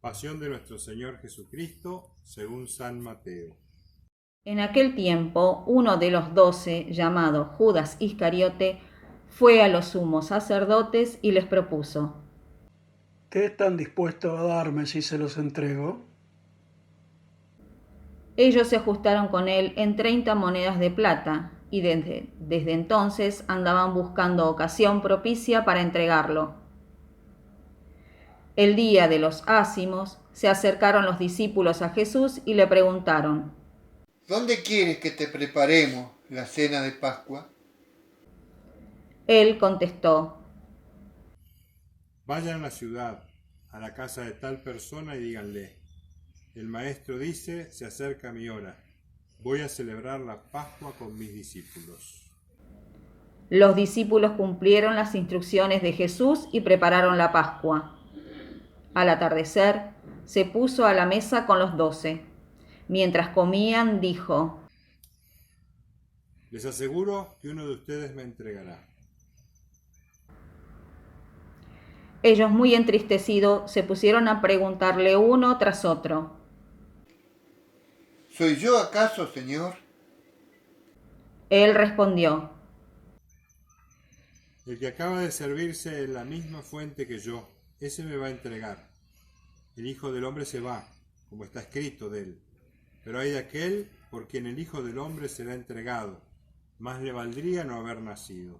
Pasión de nuestro Señor Jesucristo, según San Mateo. En aquel tiempo, uno de los 12, llamado Judas Iscariote, fue a los sumos sacerdotes y les propuso: ¿Qué están dispuestos a darme si se los entrego? Ellos se ajustaron con él en 30 monedas de plata y desde entonces andaban buscando ocasión propicia para entregarlo. El día de los ácimos se acercaron los discípulos a Jesús y le preguntaron: ¿Dónde quieres que te preparemos la cena de Pascua? Él contestó: Vayan a la ciudad, a la casa de tal persona y díganle: el maestro dice, se acerca mi hora. Voy a celebrar la Pascua con mis discípulos. Los discípulos cumplieron las instrucciones de Jesús y prepararon la Pascua. Al atardecer, se puso a la mesa con los 12. Mientras comían, dijo: Les aseguro que uno de ustedes me entregará. Ellos, muy entristecidos, se pusieron a preguntarle uno tras otro: ¿Soy yo acaso, Señor? Él respondió: El que acaba de servirse en la misma fuente que yo, ese me va a entregar. El Hijo del Hombre se va, como está escrito de él. Pero hay de aquel por quien el Hijo del Hombre será entregado. Más le valdría no haber nacido.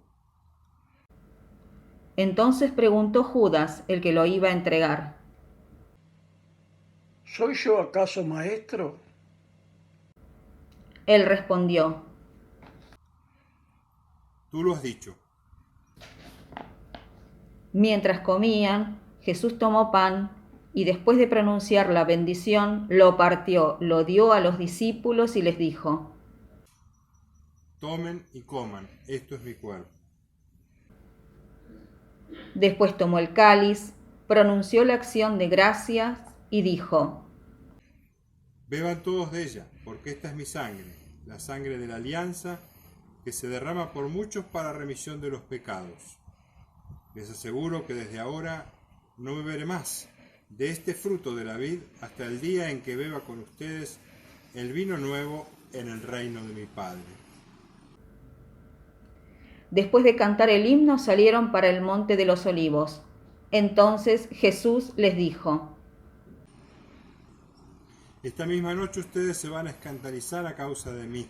Entonces preguntó Judas, el que lo iba a entregar: ¿Soy yo acaso maestro? Él respondió: Tú lo has dicho. Mientras comían, Jesús tomó pan y después de pronunciar la bendición, lo partió, lo dio a los discípulos y les dijo: Tomen y coman, esto es mi cuerpo. Después tomó el cáliz, pronunció la acción de gracias y dijo: Beban todos de ella, porque esta es mi sangre, la sangre de la alianza, que se derrama por muchos para remisión de los pecados. Les aseguro que desde ahora no beberé más de este fruto de la vid hasta el día en que beba con ustedes el vino nuevo en el reino de mi Padre. Después de cantar el himno salieron para el monte de los olivos. Entonces Jesús les dijo: Esta misma noche ustedes se van a escandalizar a causa de mí,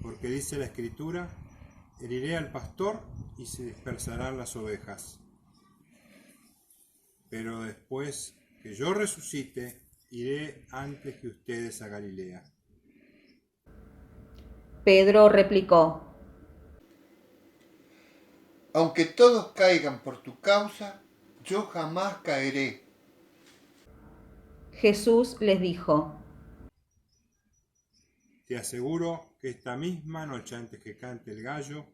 porque dice la Escritura: heriré al pastor y se dispersarán las ovejas. Pero después que yo resucite, iré antes que ustedes a Galilea. Pedro replicó: Aunque todos caigan por tu causa, yo jamás caeré. Jesús les dijo: Te aseguro que esta misma noche antes que cante el gallo,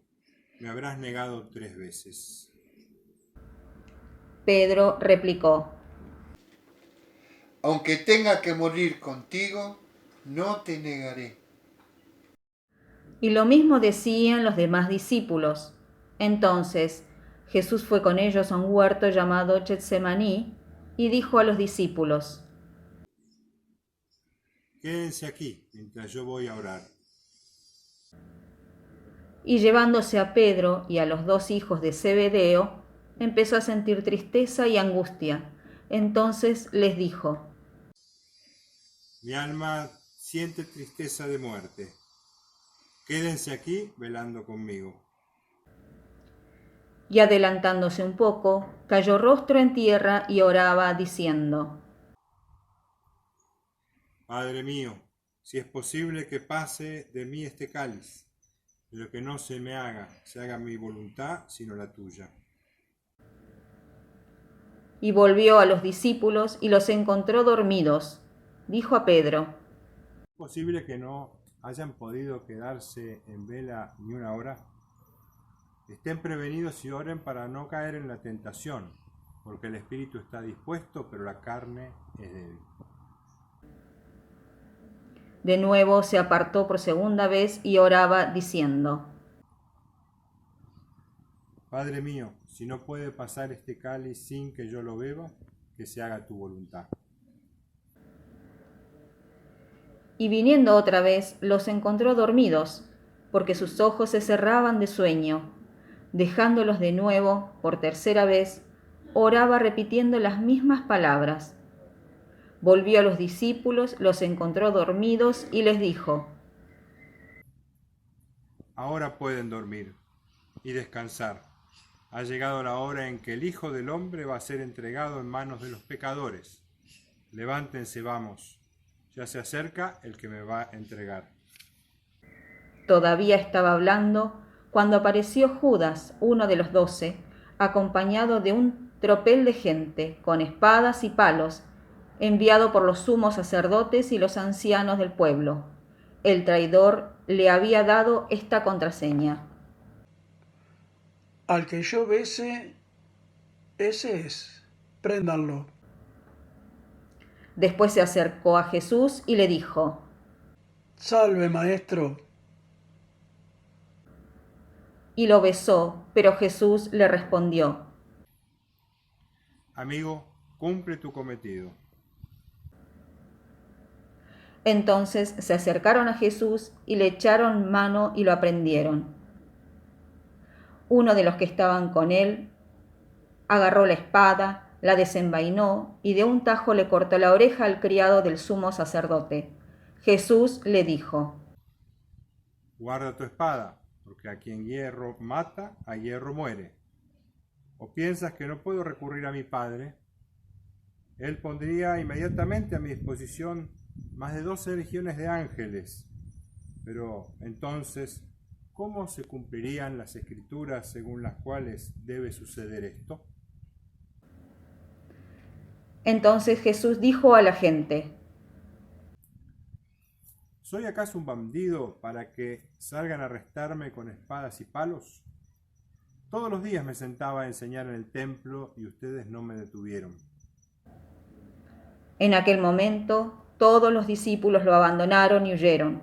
me habrás negado 3 veces. Pedro replicó: Aunque tenga que morir contigo, no te negaré. Y lo mismo decían los demás discípulos. Entonces Jesús fue con ellos a un huerto llamado Getsemaní y dijo a los discípulos: Quédense aquí mientras yo voy a orar. Y llevándose a Pedro y a los 2 hijos de Zebedeo, empezó a sentir tristeza y angustia. Entonces les dijo: Mi alma siente tristeza de muerte. Quédense aquí velando conmigo. Y adelantándose un poco, cayó rostro en tierra y oraba diciendo: Padre mío, si es posible que pase de mí este cáliz, pero que no se me haga, se haga mi voluntad, sino la tuya. Y volvió a los discípulos y los encontró dormidos. Dijo a Pedro: ¿Es posible que no hayan podido quedarse en vela ni una hora? Estén prevenidos y oren para no caer en la tentación, porque el espíritu está dispuesto, pero la carne es débil. De nuevo se apartó por segunda vez y oraba diciendo: Padre mío, si no puede pasar este cáliz sin que yo lo beba, que se haga tu voluntad. y viniendo otra vez los encontró dormidos, porque sus ojos se cerraban de sueño. Dejándolos de nuevo, por tercera vez, oraba repitiendo las mismas palabras. Volvió a los discípulos, los encontró dormidos y les dijo: Ahora pueden dormir y descansar. Ha llegado la hora en que el Hijo del Hombre va a ser entregado en manos de los pecadores. Levántense, vamos. Ya se acerca el que me va a entregar. Todavía estaba hablando cuando apareció Judas, uno de los 12, acompañado de un tropel de gente, con espadas y palos, enviado por los sumos sacerdotes y los ancianos del pueblo. El traidor le había dado esta contraseña: Al que yo bese, ese es. Préndanlo. Después se acercó a Jesús y le dijo: Salve, maestro. Y lo besó, pero Jesús le respondió: Amigo, cumple tu cometido. Entonces se acercaron a Jesús y le echaron mano y lo aprendieron. Uno de los que estaban con él agarró la espada, la desenvainó y de un tajo le cortó la oreja al criado del sumo sacerdote. Jesús le dijo: Guarda tu espada, porque a quien hierro mata, a hierro muere. ¿O piensas que no puedo recurrir a mi Padre? Él pondría inmediatamente a mi disposición más de 12 legiones de ángeles. Pero entonces, ¿cómo se cumplirían las escrituras según las cuales debe suceder esto? Entonces Jesús dijo a la gente: ¿Soy acaso un bandido para que salgan a arrestarme con espadas y palos? Todos los días me sentaba a enseñar en el templo y ustedes no me detuvieron. En aquel momento todos los discípulos lo abandonaron y huyeron.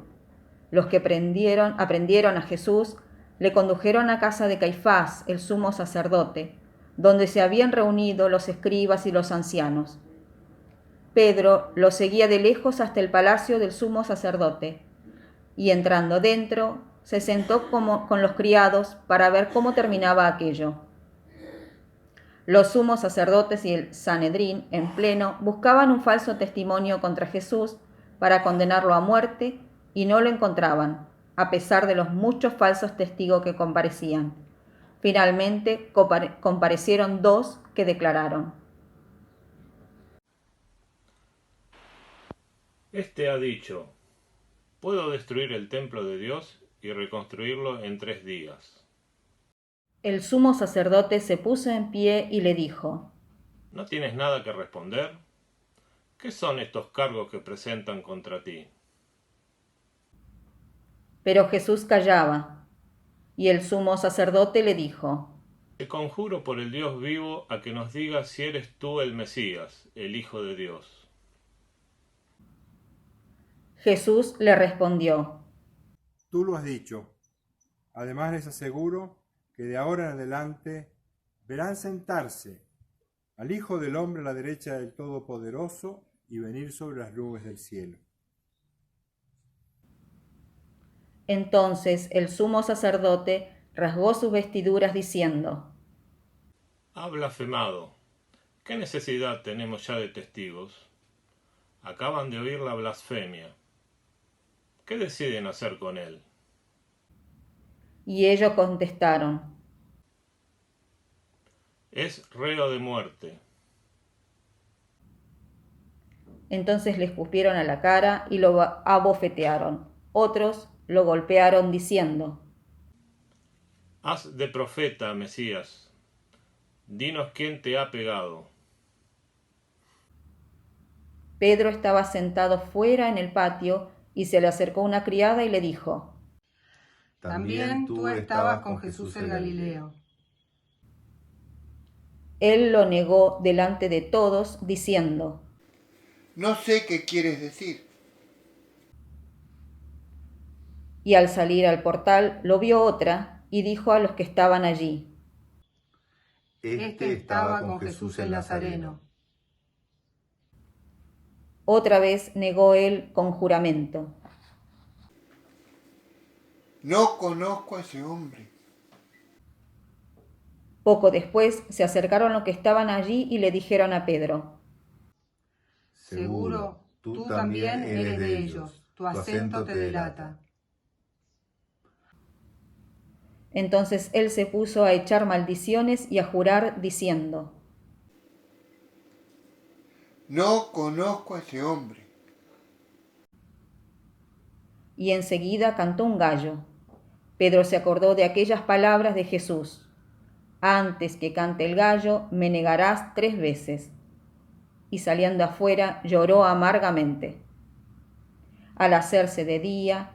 Los que aprendieron a Jesús le condujeron a casa de Caifás, el sumo sacerdote, donde se habían reunido los escribas y los ancianos. Pedro lo seguía de lejos hasta el palacio del sumo sacerdote, y entrando dentro, se sentó con los criados para ver cómo terminaba aquello. Los sumos sacerdotes y el Sanedrín, en pleno, buscaban un falso testimonio contra Jesús para condenarlo a muerte y no lo encontraban, a pesar de los muchos falsos testigos que comparecían. Finalmente comparecieron 2 que declararon: Este ha dicho: puedo destruir el templo de Dios y reconstruirlo en 3 días. El sumo sacerdote se puso en pie y le dijo: ¿No tienes nada que responder? ¿Qué son estos cargos que presentan contra ti? Pero Jesús callaba, y el sumo sacerdote le dijo: Te conjuro por el Dios vivo a que nos digas si eres tú el Mesías, el Hijo de Dios. Jesús le respondió: Tú lo has dicho. Además les aseguro que de ahora en adelante verán sentarse al Hijo del Hombre a la derecha del Todopoderoso y venir sobre las nubes del cielo. Entonces el sumo sacerdote rasgó sus vestiduras diciendo: Ha blasfemado. ¿Qué necesidad tenemos ya de testigos? Acaban de oír la blasfemia. ¿Qué deciden hacer con él? Y ellos contestaron: Es reo de muerte. Entonces le escupieron a la cara y lo abofetearon. Otros lo golpearon diciendo: Haz de profeta, Mesías. Dinos quién te ha pegado. Pedro estaba sentado fuera en el patio y se le acercó una criada y le dijo: También tú estabas con Jesús el Galileo. Él lo negó delante de todos, diciendo: No sé qué quieres decir. Y al salir al portal lo vio otra y dijo a los que estaban allí: Este estaba con Jesús el Nazareno. Otra vez negó él con juramento. No conozco a ese hombre. Poco después se acercaron los que estaban allí y le dijeron a Pedro: Seguro, tú también eres de ellos, tu acento te delata. Entonces él se puso a echar maldiciones y a jurar diciendo: No conozco a ese hombre. Y enseguida cantó un gallo. Pedro se acordó de aquellas palabras de Jesús: Antes que cante el gallo, me negarás 3 veces. Y saliendo afuera, lloró amargamente. Al hacerse de día,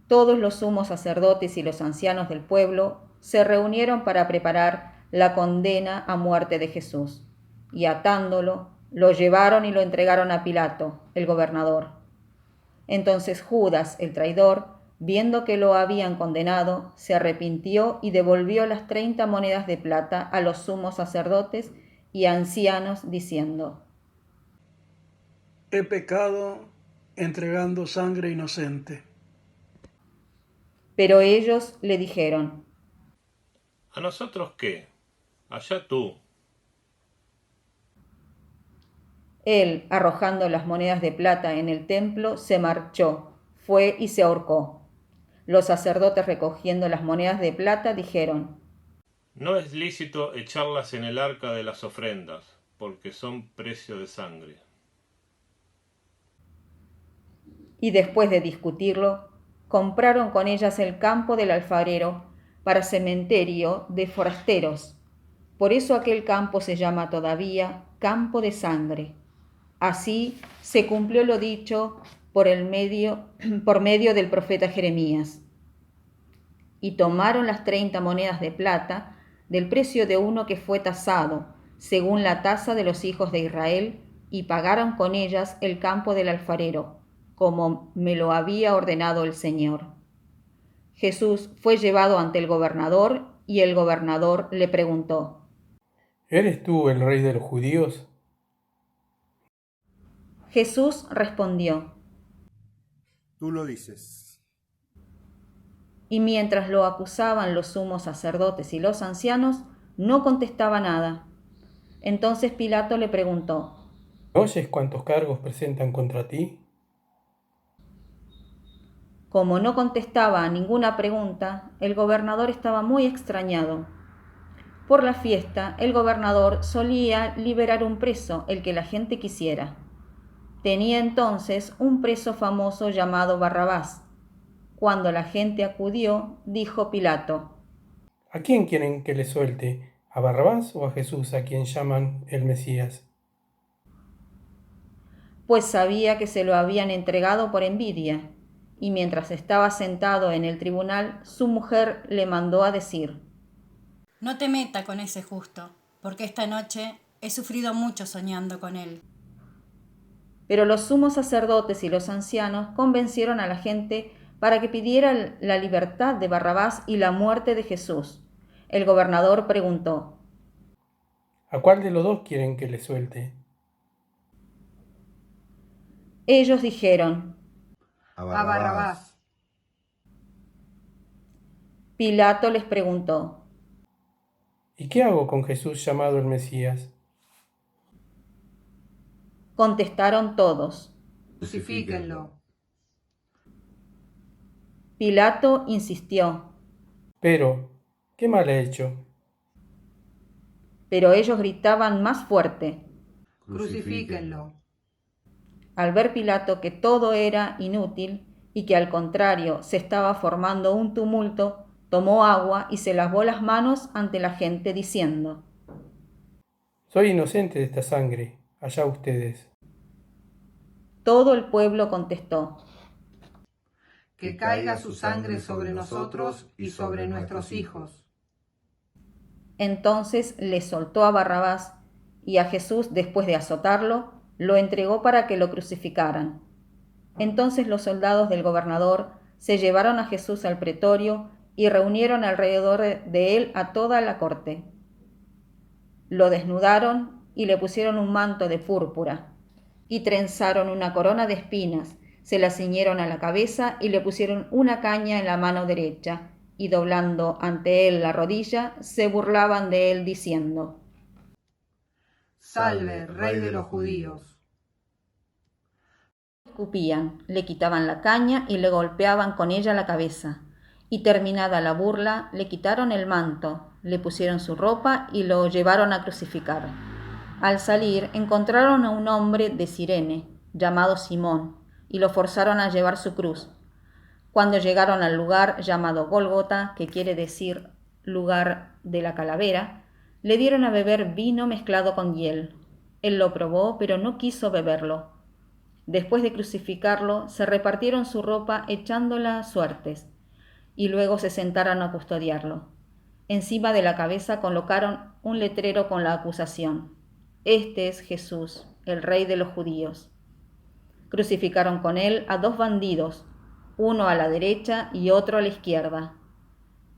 todos los sumos sacerdotes y los ancianos del pueblo se reunieron para preparar la condena a muerte de Jesús, y atándolo, lo llevaron y lo entregaron a Pilato, el gobernador. Entonces Judas, el traidor, viendo que lo habían condenado, se arrepintió y devolvió las 30 monedas de plata a los sumos sacerdotes y ancianos, diciendo: He pecado entregando sangre inocente. Pero ellos le dijeron: ¿A nosotros qué? Allá tú. Él, arrojando las monedas de plata en el templo, se marchó, fue y se ahorcó. Los sacerdotes, recogiendo las monedas de plata, dijeron: No es lícito echarlas en el arca de las ofrendas, porque son precio de sangre. Y después de discutirlo, compraron con ellas el campo del alfarero para cementerio de forasteros. Por eso aquel campo se llama todavía Campo de Sangre. Así se cumplió lo dicho por medio del profeta Jeremías. Y tomaron las 30 monedas de plata del precio de uno que fue tasado, según la tasa de los hijos de Israel, y pagaron con ellas el campo del alfarero, como me lo había ordenado el Señor. Jesús fue llevado ante el gobernador, y el gobernador le preguntó: ¿Eres tú el rey de los judíos? Jesús respondió: Tú lo dices. Y mientras lo acusaban los sumos sacerdotes y los ancianos, no contestaba nada. Entonces Pilato le preguntó: ¿No oyes cuántos cargos presentan contra ti? Como no contestaba a ninguna pregunta, el gobernador estaba muy extrañado. Por la fiesta, el gobernador solía liberar un preso, el que la gente quisiera. Tenía entonces un preso famoso llamado Barrabás. Cuando la gente acudió, dijo Pilato: ¿A quién quieren que le suelte? ¿A Barrabás o a Jesús, a quien llaman el Mesías? Pues sabía que se lo habían entregado por envidia, y mientras estaba sentado en el tribunal, su mujer le mandó a decir: No te meta con ese justo, porque esta noche he sufrido mucho soñando con él. Pero los sumos sacerdotes y los ancianos convencieron a la gente para que pidiera la libertad de Barrabás y la muerte de Jesús. El gobernador preguntó: ¿A cuál de los dos quieren que le suelte? Ellos dijeron: A Barrabás. Pilato les preguntó: ¿Y qué hago con Jesús llamado el Mesías? Contestaron todos. Crucifíquenlo. Pilato insistió, Pero, ¿qué mal he hecho? pero ellos gritaban más fuerte. Crucifíquenlo. Al ver Pilato que todo era inútil y que al contrario se estaba formando un tumulto, tomó agua y se lavó las manos ante la gente diciendo: Soy inocente de esta sangre, allá ustedes. Todo el pueblo contestó: Que caiga su sangre sobre nosotros y sobre nuestros hijos. Entonces le soltó a Barrabás, y a Jesús, después de azotarlo, lo entregó para que lo crucificaran. Entonces los soldados del gobernador se llevaron a Jesús al pretorio y reunieron alrededor de él a toda la corte. Lo desnudaron y le pusieron un manto de púrpura. y trenzaron una corona de espinas, se la ciñeron a la cabeza y le pusieron una caña en la mano derecha, y doblando ante él la rodilla, se burlaban de él diciendo: Salve, Rey de los judíos. Escupían, le quitaban la caña y le golpeaban con ella la cabeza. Y terminada la burla, le quitaron el manto, le pusieron su ropa y lo llevaron a crucificar. Al salir, encontraron a un hombre de Cirene, llamado Simón, y lo forzaron a llevar su cruz. Cuando llegaron al lugar llamado Gólgota, que quiere decir lugar de la calavera, le dieron a beber vino mezclado con hiel. Él lo probó, pero no quiso beberlo. Después de crucificarlo, se repartieron su ropa echándola a suertes, y luego se sentaron a custodiarlo. Encima de la cabeza colocaron un letrero con la acusación: Este es Jesús, el Rey de los judíos. Crucificaron con él a 2 bandidos, uno a la derecha y otro a la izquierda.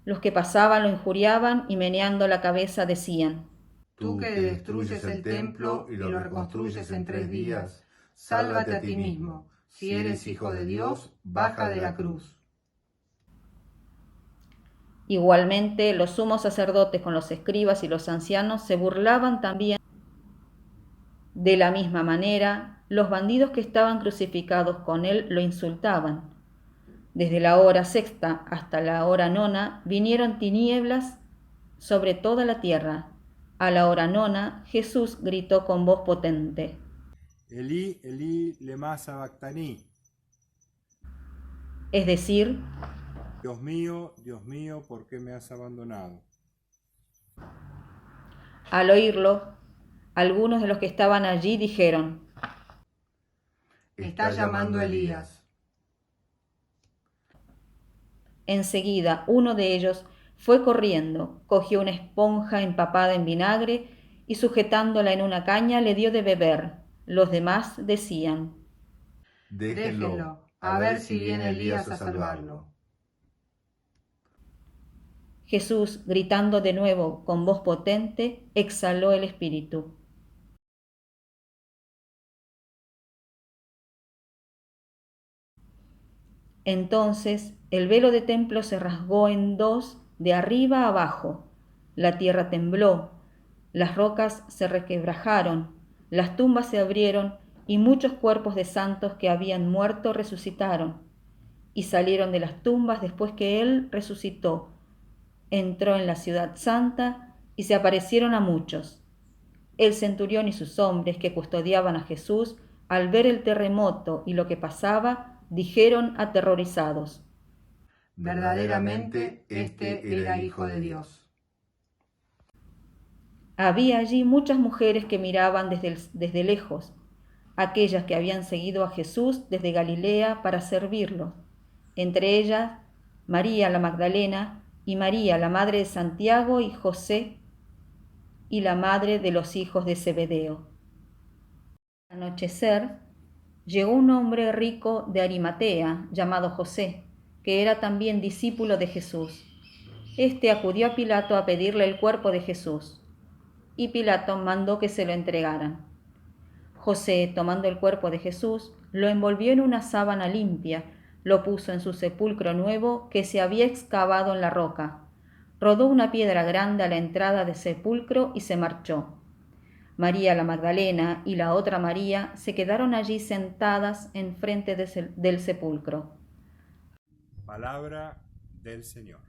Los que pasaban lo injuriaban y meneando la cabeza decían: Tú que destruyes el templo y lo reconstruyes en 3 días, sálvate a ti mismo. Si eres hijo de Dios, baja de la cruz. Igualmente, los sumos sacerdotes con los escribas y los ancianos se burlaban también. De la misma manera, los bandidos que estaban crucificados con él lo insultaban. Desde la hora 6ª hasta la hora 9ª vinieron tinieblas sobre toda la tierra. A la hora 9ª, Jesús gritó con voz potente: Elí, Elí, lema sabactaní. Es decir, Dios mío, ¿por qué me has abandonado? Al oírlo, algunos de los que estaban allí dijeron: Está llamando a Elías. Enseguida uno de ellos fue corriendo, cogió una esponja empapada en vinagre y sujetándola en una caña le dio de beber. Los demás decían: Déjenlo, a ver si viene Elías a salvarlo. Jesús, gritando de nuevo con voz potente, exhaló el espíritu. Entonces el velo del templo se rasgó en 2 de arriba a abajo. La tierra tembló, las rocas se requebrajaron, las tumbas se abrieron y muchos cuerpos de santos que habían muerto resucitaron. Y salieron de las tumbas después que él resucitó. Entró en la ciudad santa y se aparecieron a muchos. El centurión y sus hombres que custodiaban a Jesús, al ver el terremoto y lo que pasaba, dijeron aterrorizados: Verdaderamente, este era Hijo de Dios. Había allí muchas mujeres que miraban desde lejos, aquellas que habían seguido a Jesús desde Galilea para servirlo. Entre ellas, María la Magdalena y María, la madre de Santiago y José, y la madre de los hijos de Zebedeo. Al anochecer, llegó un hombre rico de Arimatea, llamado José, que era también discípulo de Jesús. Este acudió a Pilato a pedirle el cuerpo de Jesús, y Pilato mandó que se lo entregaran. José, tomando el cuerpo de Jesús, lo envolvió en una sábana limpia, lo puso en su sepulcro nuevo que se había excavado en la roca. Rodó una piedra grande a la entrada del sepulcro y se marchó. María la Magdalena y la otra María se quedaron allí sentadas enfrente del sepulcro. Palabra del Señor.